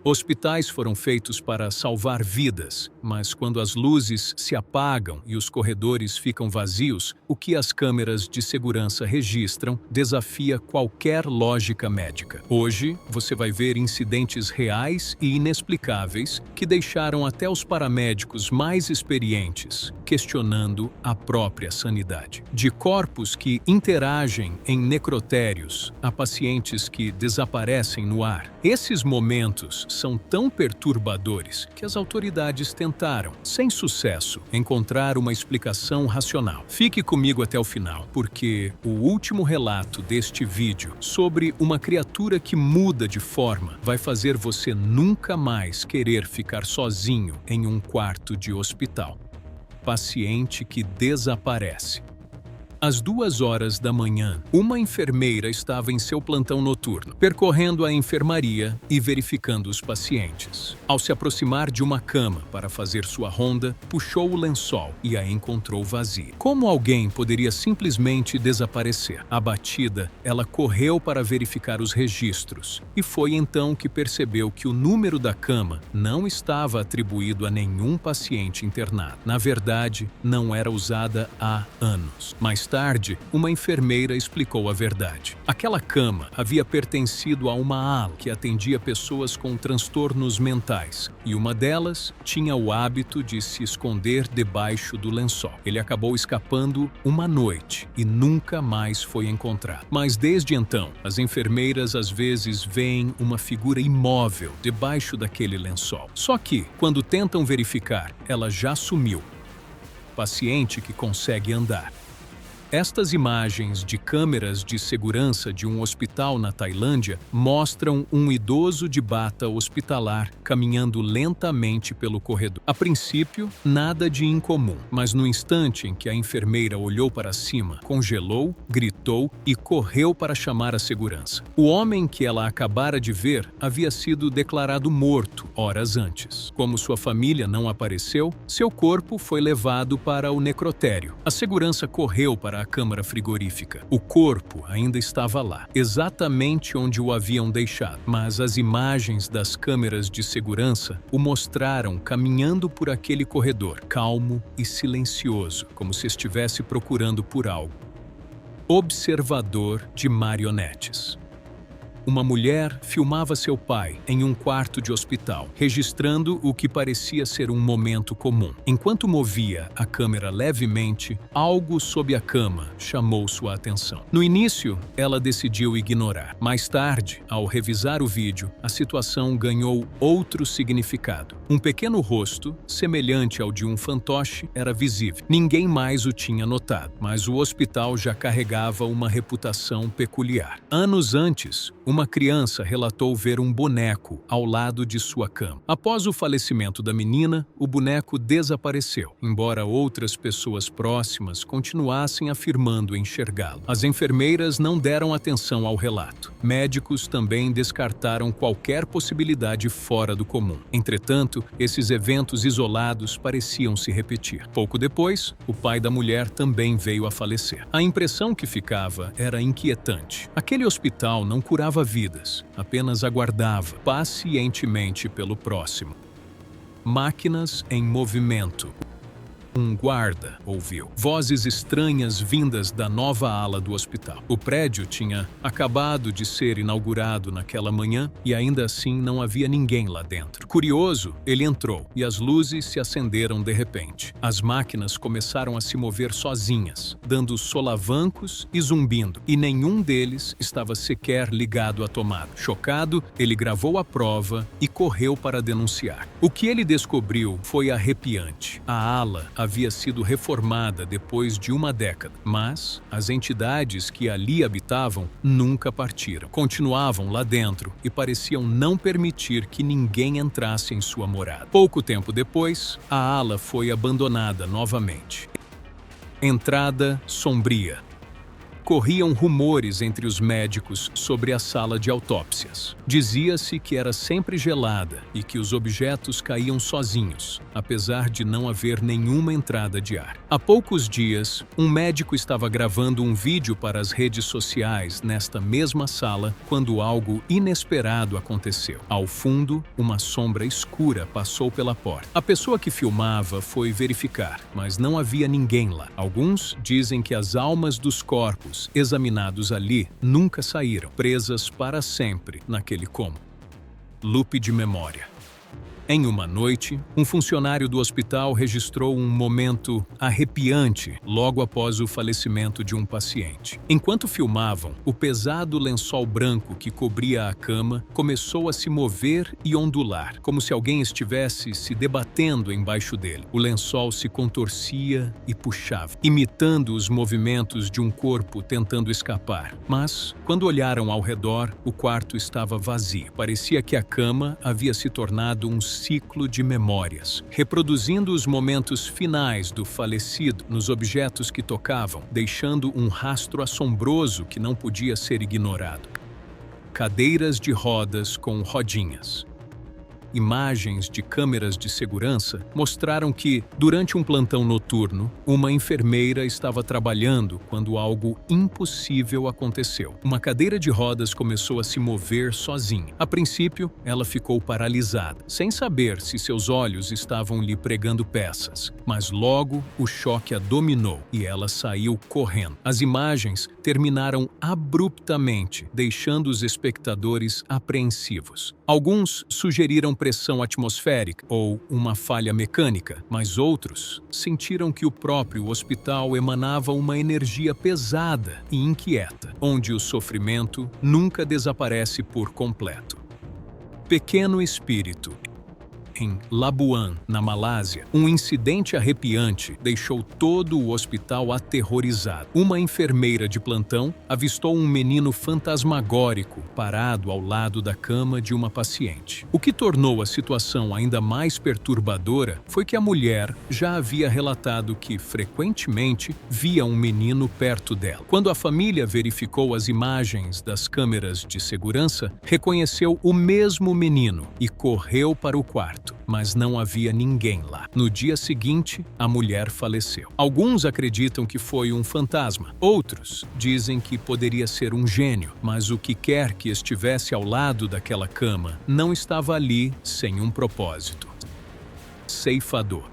Hospitais foram feitos para salvar vidas, mas quando as luzes se apagam e os corredores ficam vazios, o que as câmeras de segurança registram desafia qualquer lógica médica. Hoje, você vai ver incidentes reais e inexplicáveis que deixaram até os paramédicos mais experientes questionando a própria sanidade. De corpos que interagem em necrotérios a pacientes que desaparecem no ar. Esses momentos são tão perturbadores que as autoridades tentaram, sem sucesso, encontrar uma explicação racional. Fique comigo até o final, porque o último relato deste vídeo sobre uma criatura que muda de forma vai fazer você nunca mais querer ficar sozinho em um quarto de hospital. Paciente que desaparece. Às 2 horas da manhã, uma enfermeira estava em seu plantão noturno, percorrendo a enfermaria e verificando os pacientes. Ao se aproximar de uma cama para fazer sua ronda, puxou o lençol e a encontrou vazia. Como alguém poderia simplesmente desaparecer? Abatida, ela correu para verificar os registros e foi então que percebeu que o número da cama não estava atribuído a nenhum paciente internado. Na verdade, não era usada há anos. Mais tarde, uma enfermeira explicou a verdade. Aquela cama havia pertencido a uma ala que atendia pessoas com transtornos mentais, e uma delas tinha o hábito de se esconder debaixo do lençol. Ele acabou escapando uma noite e nunca mais foi encontrado. Mas desde então, as enfermeiras às vezes veem uma figura imóvel debaixo daquele lençol. Só que, quando tentam verificar, ela já sumiu. Paciente que consegue andar. Estas imagens de câmeras de segurança de um hospital na Tailândia mostram um idoso de bata hospitalar caminhando lentamente pelo corredor. A princípio, nada de incomum, mas no instante em que a enfermeira olhou para cima, congelou, gritou e correu para chamar a segurança. O homem que ela acabara de ver havia sido declarado morto horas antes. Como sua família não apareceu, seu corpo foi levado para o necrotério. A segurança correu para a câmara frigorífica. O corpo ainda estava lá, exatamente onde o haviam deixado, mas as imagens das câmeras de segurança o mostraram caminhando por aquele corredor, calmo e silencioso, como se estivesse procurando por algo. Observador de marionetes. Uma mulher filmava seu pai em um quarto de hospital, registrando o que parecia ser um momento comum. Enquanto movia a câmera levemente, algo sob a cama chamou sua atenção. No início, ela decidiu ignorar. Mais tarde, ao revisar o vídeo, a situação ganhou outro significado. Um pequeno rosto, semelhante ao de um fantoche, era visível. Ninguém mais o tinha notado, mas o hospital já carregava uma reputação peculiar. Anos antes, uma criança relatou ver um boneco ao lado de sua cama. Após o falecimento da menina, o boneco desapareceu, embora outras pessoas próximas continuassem afirmando enxergá-lo. As enfermeiras não deram atenção ao relato. Médicos também descartaram qualquer possibilidade fora do comum. Entretanto, esses eventos isolados pareciam se repetir. Pouco depois, o pai da mulher também veio a falecer. A impressão que ficava era inquietante. Aquele hospital não curava vidas, apenas aguardava pacientemente pelo próximo. Máquinas em movimento. Um guarda ouviu vozes estranhas vindas da nova ala do hospital. O prédio tinha acabado de ser inaugurado naquela manhã e ainda assim não havia ninguém lá dentro. Curioso, ele entrou e as luzes se acenderam de repente. As máquinas começaram a se mover sozinhas, dando solavancos e zumbindo, e nenhum deles estava sequer ligado à tomada. Chocado, ele gravou a prova e correu para denunciar. O que ele descobriu foi arrepiante. A ala havia sido reformada depois de uma década, mas as entidades que ali habitavam nunca partiram. Continuavam lá dentro e pareciam não permitir que ninguém entrasse em sua morada. Pouco tempo depois, a ala foi abandonada novamente. Entrada sombria. Corriam rumores entre os médicos sobre a sala de autópsias. Dizia-se que era sempre gelada e que os objetos caíam sozinhos, apesar de não haver nenhuma entrada de ar. Há poucos dias, um médico estava gravando um vídeo para as redes sociais nesta mesma sala quando algo inesperado aconteceu. Ao fundo, uma sombra escura passou pela porta. A pessoa que filmava foi verificar, mas não havia ninguém lá. Alguns dizem que as almas dos corpos examinados ali nunca saíram, presas para sempre naquele cômodo. Loop de memória. Em uma noite, um funcionário do hospital registrou um momento arrepiante logo após o falecimento de um paciente. Enquanto filmavam, o pesado lençol branco que cobria a cama começou a se mover e ondular, como se alguém estivesse se debatendo embaixo dele. O lençol se contorcia e puxava, imitando os movimentos de um corpo tentando escapar. Mas, quando olharam ao redor, o quarto estava vazio. Parecia que a cama havia se tornado um ciclo de memórias, reproduzindo os momentos finais do falecido nos objetos que tocavam, deixando um rastro assombroso que não podia ser ignorado. Cadeiras de rodas com rodinhas. Imagens de câmeras de segurança mostraram que, durante um plantão noturno, uma enfermeira estava trabalhando quando algo impossível aconteceu. Uma cadeira de rodas começou a se mover sozinha. A princípio, ela ficou paralisada, sem saber se seus olhos estavam lhe pregando peças. Mas logo, o choque a dominou e ela saiu correndo. As imagens terminaram abruptamente, deixando os espectadores apreensivos. Alguns sugeriram pressão atmosférica ou uma falha mecânica, mas outros sentiram que o próprio hospital emanava uma energia pesada e inquieta, onde o sofrimento nunca desaparece por completo. Pequeno espírito. Em Labuan, na Malásia, um incidente arrepiante deixou todo o hospital aterrorizado. Uma enfermeira de plantão avistou um menino fantasmagórico parado ao lado da cama de uma paciente. O que tornou a situação ainda mais perturbadora foi que a mulher já havia relatado que frequentemente via um menino perto dela. Quando a família verificou as imagens das câmeras de segurança, reconheceu o mesmo menino e correu para o quarto. Mas não havia ninguém lá. No dia seguinte, a mulher faleceu. Alguns acreditam que foi um fantasma. Outros dizem que poderia ser um gênio, mas o que quer que estivesse ao lado daquela cama não estava ali sem um propósito. Ceifador.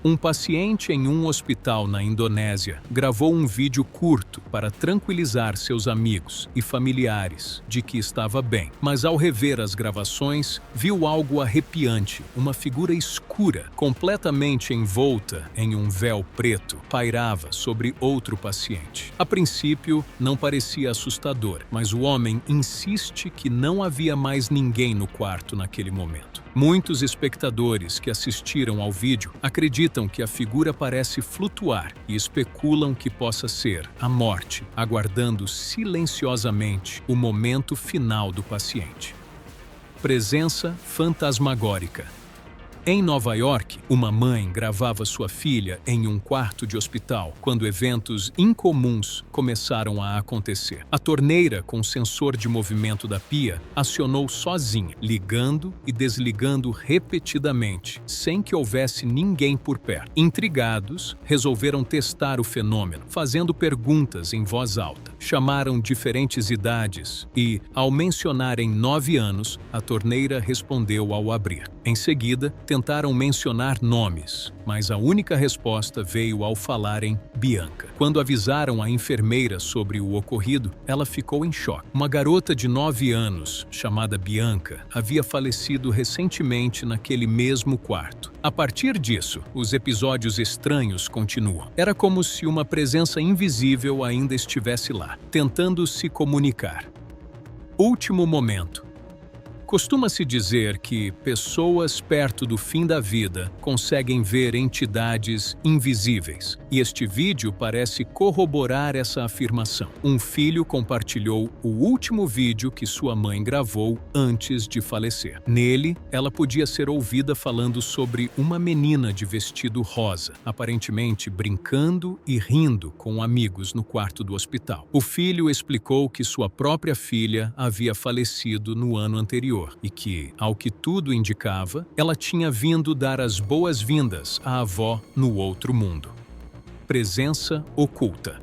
Um paciente em um hospital na Indonésia gravou um vídeo curto para tranquilizar seus amigos e familiares de que estava bem. Mas ao rever as gravações, viu algo arrepiante, uma figura escura, completamente envolta em um véu preto, pairava sobre outro paciente. A princípio, não parecia assustador, mas o homem insiste que não havia mais ninguém no quarto naquele momento. Muitos espectadores que assistiram ao vídeo acreditam que a figura parece flutuar e especulam que possa ser a morte, aguardando silenciosamente o momento final do paciente. Presença fantasmagórica. Em Nova York, uma mãe gravava sua filha em um quarto de hospital quando eventos incomuns começaram a acontecer. A torneira com sensor de movimento da pia acionou sozinha, ligando e desligando repetidamente, sem que houvesse ninguém por perto. Intrigados, resolveram testar o fenômeno, fazendo perguntas em voz alta. Chamaram diferentes idades e, ao mencionarem 9 anos, a torneira respondeu ao abrir. Em seguida, tentaram mencionar nomes, mas a única resposta veio ao falarem Bianca. Quando avisaram a enfermeira sobre o ocorrido, ela ficou em choque. Uma garota de 9 anos, chamada Bianca, havia falecido recentemente naquele mesmo quarto. A partir disso, os episódios estranhos continuam. Era como se uma presença invisível ainda estivesse lá, tentando se comunicar. Último momento. Costuma-se dizer que pessoas perto do fim da vida conseguem ver entidades invisíveis, e este vídeo parece corroborar essa afirmação. Um filho compartilhou o último vídeo que sua mãe gravou antes de falecer. Nele, ela podia ser ouvida falando sobre uma menina de vestido rosa, aparentemente brincando e rindo com amigos no quarto do hospital. O filho explicou que sua própria filha havia falecido no ano anterior e que, ao que tudo indicava, ela tinha vindo dar as boas-vindas à avó no outro mundo. Presença oculta.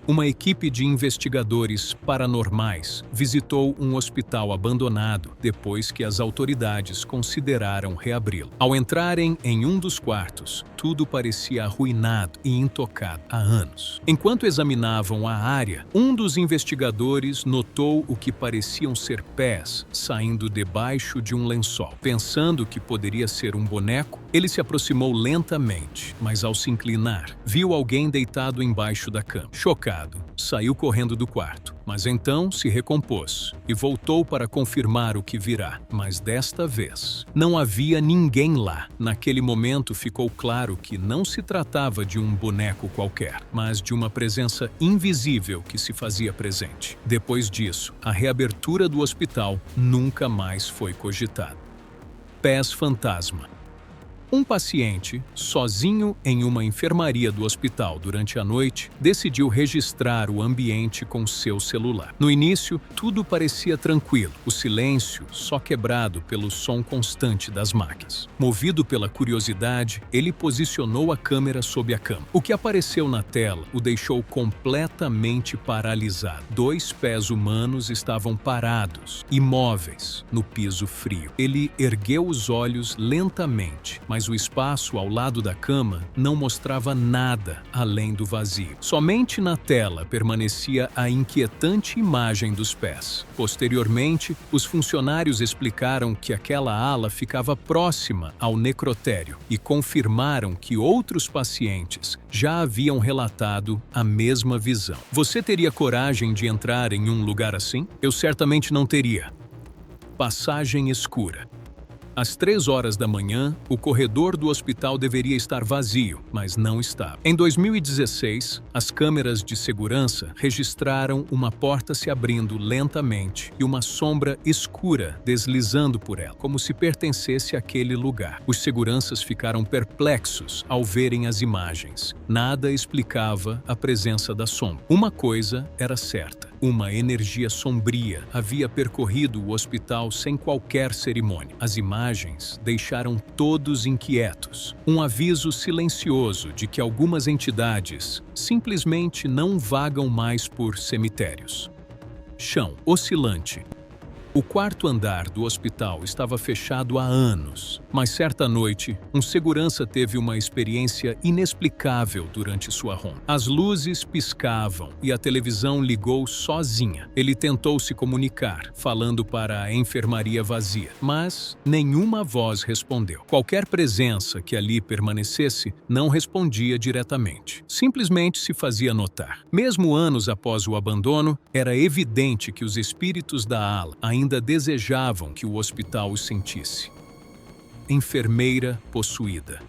Uma equipe de investigadores paranormais visitou um hospital abandonado depois que as autoridades consideraram reabri-lo. Ao entrarem em um dos quartos, tudo parecia arruinado e intocado há anos. Enquanto examinavam a área, um dos investigadores notou o que pareciam ser pés saindo debaixo de um lençol. Pensando que poderia ser um boneco, ele se aproximou lentamente, mas ao se inclinar, viu alguém deitado embaixo da cama. Chocado, saiu correndo do quarto, mas então se recompôs e voltou para confirmar o que virá. Mas desta vez, não havia ninguém lá. Naquele momento ficou claro que não se tratava de um boneco qualquer, mas de uma presença invisível que se fazia presente. Depois disso, a reabertura do hospital nunca mais foi cogitada. Pés fantasma. Um paciente, sozinho em uma enfermaria do hospital durante a noite, decidiu registrar o ambiente com seu celular. No início, tudo parecia tranquilo, o silêncio só quebrado pelo som constante das máquinas. Movido pela curiosidade, ele posicionou a câmera sob a cama. O que apareceu na tela o deixou completamente paralisado. 2 pés humanos estavam parados, imóveis, no piso frio. Ele ergueu os olhos lentamente, mas o espaço ao lado da cama não mostrava nada além do vazio. Somente na tela permanecia a inquietante imagem dos pés. Posteriormente, os funcionários explicaram que aquela ala ficava próxima ao necrotério e confirmaram que outros pacientes já haviam relatado a mesma visão. Você teria coragem de entrar em um lugar assim? Eu certamente não teria. Passagem escura. Às 3 horas da manhã, o corredor do hospital deveria estar vazio, mas não estava. Em 2016, as câmeras de segurança registraram uma porta se abrindo lentamente e uma sombra escura deslizando por ela, como se pertencesse àquele lugar. Os seguranças ficaram perplexos ao verem as imagens. Nada explicava a presença da sombra. Uma coisa era certa: uma energia sombria havia percorrido o hospital sem qualquer cerimônia. As imagens deixaram todos inquietos. Um aviso silencioso de que algumas entidades simplesmente não vagam mais por cemitérios. Chão oscilante. O quarto andar do hospital estava fechado há anos, mas certa noite, um segurança teve uma experiência inexplicável durante sua ronda. As luzes piscavam e a televisão ligou sozinha. Ele tentou se comunicar, falando para a enfermaria vazia, mas nenhuma voz respondeu. Qualquer presença que ali permanecesse não respondia diretamente. Simplesmente se fazia notar. Mesmo anos após o abandono, era evidente que os espíritos da ala ainda desejavam que o hospital os sentisse. Enfermeira possuída.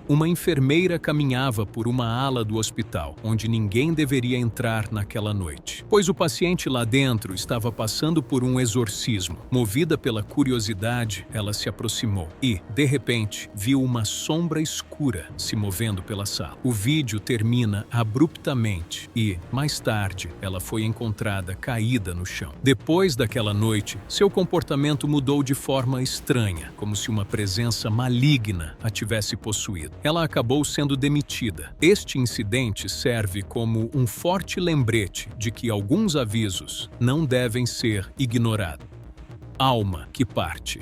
Uma enfermeira caminhava por uma ala do hospital, onde ninguém deveria entrar naquela noite, pois o paciente lá dentro estava passando por um exorcismo. Movida pela curiosidade, ela se aproximou e, de repente, viu uma sombra escura se movendo pela sala. O vídeo termina abruptamente e, mais tarde, ela foi encontrada caída no chão. Depois daquela noite, seu comportamento mudou de forma estranha, como se uma presença maligna a tivesse possuído. Ela acabou sendo demitida. Este incidente serve como um forte lembrete de que alguns avisos não devem ser ignorados. Alma que parte.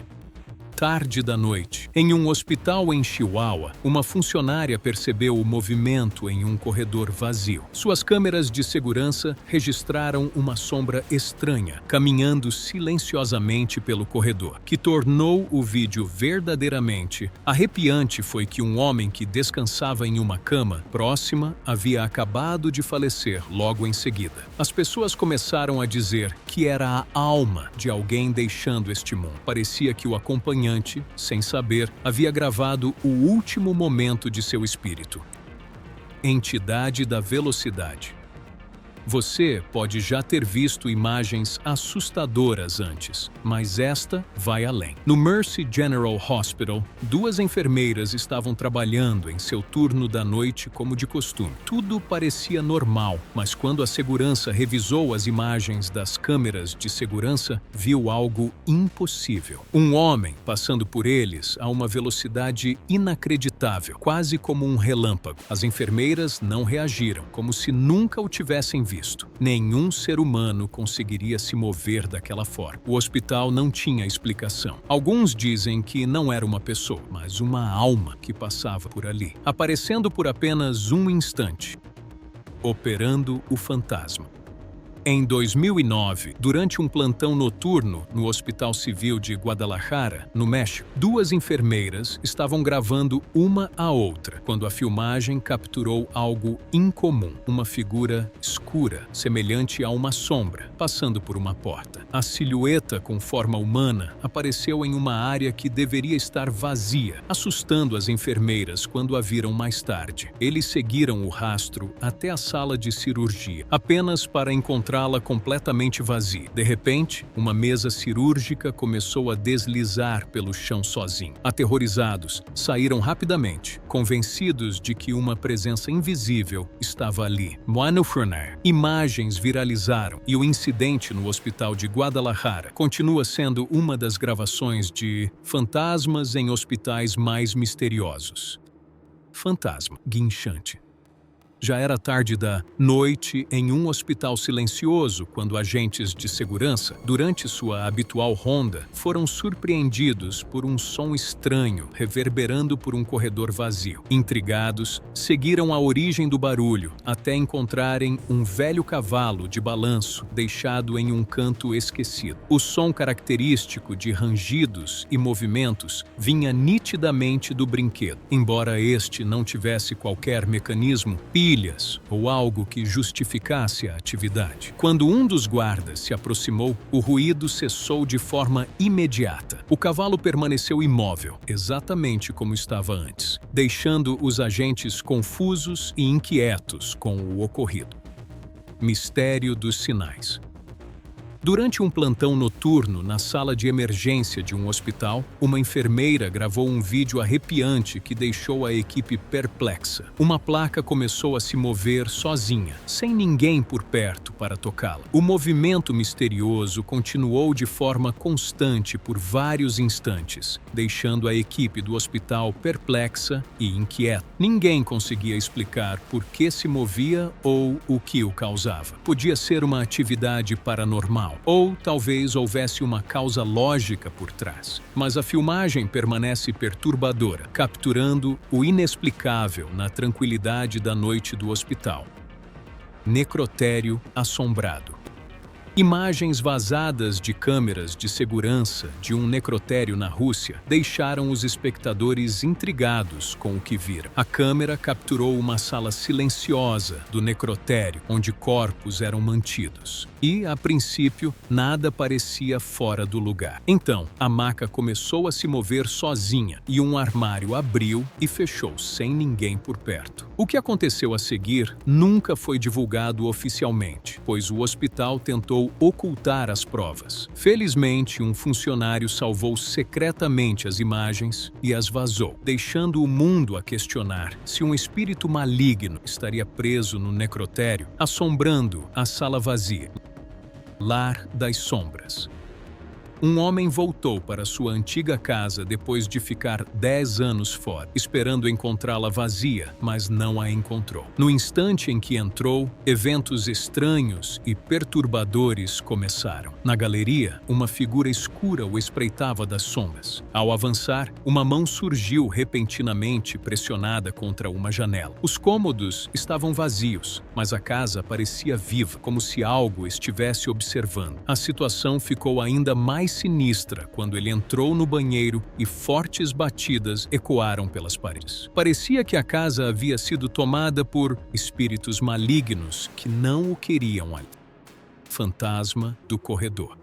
tarde da noite. Em um hospital em Chihuahua, uma funcionária percebeu o movimento em um corredor vazio. Suas câmeras de segurança registraram uma sombra estranha, caminhando silenciosamente pelo corredor. Que tornou o vídeo verdadeiramente arrepiante foi que um homem que descansava em uma cama próxima havia acabado de falecer logo em seguida. As pessoas começaram a dizer que era a alma de alguém deixando este mundo. Parecia que o acompanhante, sem saber, havia gravado o último momento de seu espírito. Entidade da velocidade. Você pode já ter visto imagens assustadoras antes, mas esta vai além. No Mercy General Hospital, 2 enfermeiras estavam trabalhando em seu turno da noite como de costume. Tudo parecia normal, mas quando a segurança revisou as imagens das câmeras de segurança, viu algo impossível. Um homem passando por eles a uma velocidade inacreditável, quase como um relâmpago. As enfermeiras não reagiram, como se nunca o tivessem visto. Nenhum ser humano conseguiria se mover daquela forma. O hospital não tinha explicação. Alguns dizem que não era uma pessoa, mas uma alma que passava por ali, aparecendo por apenas um instante, operando o fantasma. Em 2009, durante um plantão noturno no Hospital Civil de Guadalajara, no México, 2 enfermeiras estavam gravando uma à outra, quando a filmagem capturou algo incomum, uma figura escura, semelhante a uma sombra, passando por uma porta. A silhueta com forma humana apareceu em uma área que deveria estar vazia, assustando as enfermeiras quando a viram mais tarde. Eles seguiram o rastro até a sala de cirurgia, apenas para encontrá-la completamente vazia. De repente, uma mesa cirúrgica começou a deslizar pelo chão sozinho. Aterrorizados, saíram rapidamente, convencidos de que uma presença invisível estava ali. Imagens viralizaram e o incidente no hospital de Guadalajara continua sendo uma das gravações de fantasmas em hospitais mais misteriosos. Fantasma guinchante. Já era tarde da noite em um hospital silencioso quando agentes de segurança, durante sua habitual ronda, foram surpreendidos por um som estranho reverberando por um corredor vazio. Intrigados, seguiram a origem do barulho até encontrarem um velho cavalo de balanço deixado em um canto esquecido. O som característico de rangidos e movimentos vinha nitidamente do brinquedo. Embora este não tivesse qualquer mecanismo, pilhas ou algo que justificasse a atividade. Quando um dos guardas se aproximou, o ruído cessou de forma imediata. O cavalo permaneceu imóvel, exatamente como estava antes, deixando os agentes confusos e inquietos com o ocorrido. Mistério dos sinais. Durante um plantão noturno na sala de emergência de um hospital, uma enfermeira gravou um vídeo arrepiante que deixou a equipe perplexa. Uma placa começou a se mover sozinha, sem ninguém por perto para tocá-la. O movimento misterioso continuou de forma constante por vários instantes, deixando a equipe do hospital perplexa e inquieta. Ninguém conseguia explicar por que se movia ou o que o causava. Podia ser uma atividade paranormal, ou talvez houvesse uma causa lógica por trás. Mas a filmagem permanece perturbadora, capturando o inexplicável na tranquilidade da noite do hospital. Necrotério assombrado. Imagens vazadas de câmeras de segurança de um necrotério na Rússia deixaram os espectadores intrigados com o que viram. A câmera capturou uma sala silenciosa do necrotério, onde corpos eram mantidos. E, a princípio, nada parecia fora do lugar. Então, a maca começou a se mover sozinha e um armário abriu e fechou sem ninguém por perto. O que aconteceu a seguir nunca foi divulgado oficialmente, pois o hospital tentou ocultar as provas. Felizmente, um funcionário salvou secretamente as imagens e as vazou, deixando o mundo a questionar se um espírito maligno estaria preso no necrotério, assombrando a sala vazia. Lar das Sombras. Um homem voltou para sua antiga casa depois de ficar 10 anos fora, esperando encontrá-la vazia, mas não a encontrou. No instante em que entrou, eventos estranhos e perturbadores começaram. Na galeria, uma figura escura o espreitava das sombras. Ao avançar, uma mão surgiu repentinamente pressionada contra uma janela. Os cômodos estavam vazios, mas a casa parecia viva, como se algo estivesse observando. A situação ficou ainda mais sinistra quando ele entrou no banheiro e fortes batidas ecoaram pelas paredes. Parecia que a casa havia sido tomada por espíritos malignos que não o queriam ali. Fantasma do corredor.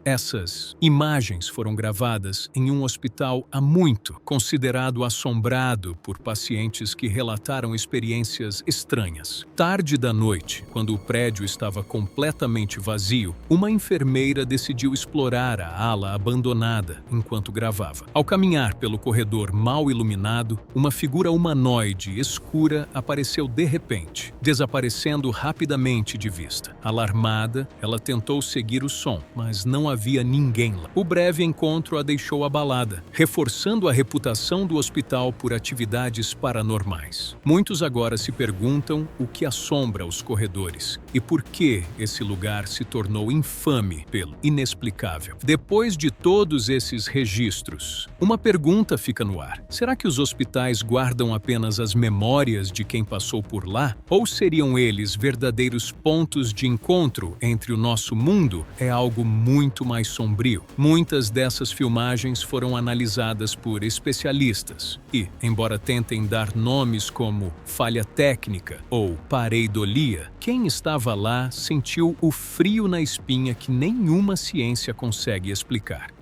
Essas imagens foram gravadas em um hospital há muito, considerado assombrado por pacientes que relataram experiências estranhas. Tarde da noite, quando o prédio estava completamente vazio, uma enfermeira decidiu explorar a ala abandonada enquanto gravava. Ao caminhar pelo corredor mal iluminado, uma figura humanoide escura apareceu de repente, desaparecendo rapidamente de vista. Alarmada, ela tentou seguir o som, mas não havia ninguém lá. O breve encontro a deixou abalada, reforçando a reputação do hospital por atividades paranormais. Muitos agora se perguntam o que assombra os corredores e por que esse lugar se tornou infame pelo inexplicável. Depois de todos esses registros, uma pergunta fica no ar. Será que os hospitais guardam apenas as memórias de quem passou por lá? Ou seriam eles verdadeiros pontos de encontro entre o nosso mundo? É algo muito mais sombrio. Muitas dessas filmagens foram analisadas por especialistas e, embora tentem dar nomes como falha técnica ou pareidolia, quem estava lá sentiu o frio na espinha que nenhuma ciência consegue explicar.